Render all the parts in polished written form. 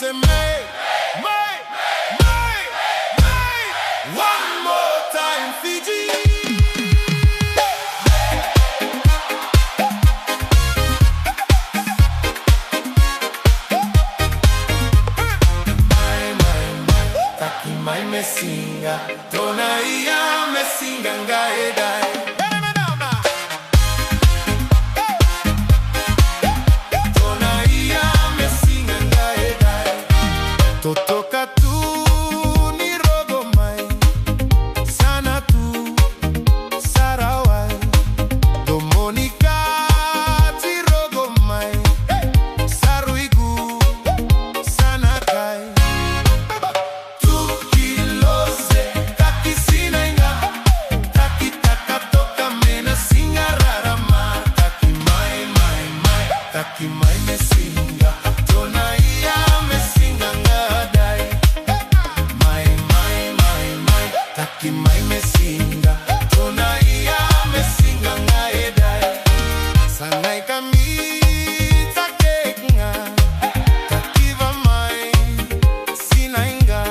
say May, May, May, May. One more time, Fiji. Mai mesinga, tona ia mesinga ngaedai. Tona ia mesinga ngaedai. Totoka tu ni rogo mai, sana tu sarawai. Domonika ti rogo mai, saruigu sana kai. Taki mai mesinga, tona ia mesinga ngadai. Mai, mai, mai, mai. Taki mai mesinga, tona ia mesinga ngadai. Sanai kami takenga, takiva mai sinainga.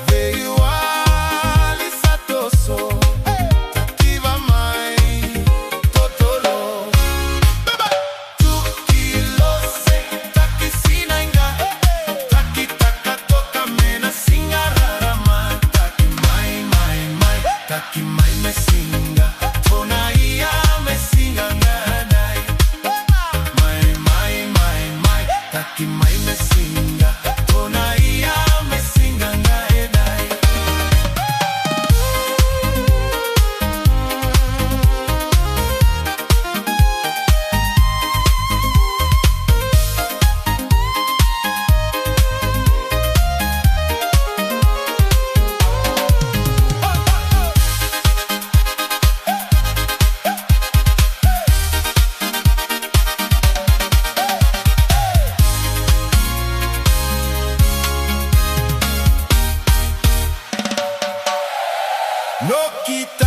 Veio ali satoso, takiva mai totolo. Taki mai mesinga, tona ia mesinga ngadai. Mai, mai, mai, mai. Taki mai mesinga, tona ia mesinga ngadai. No kita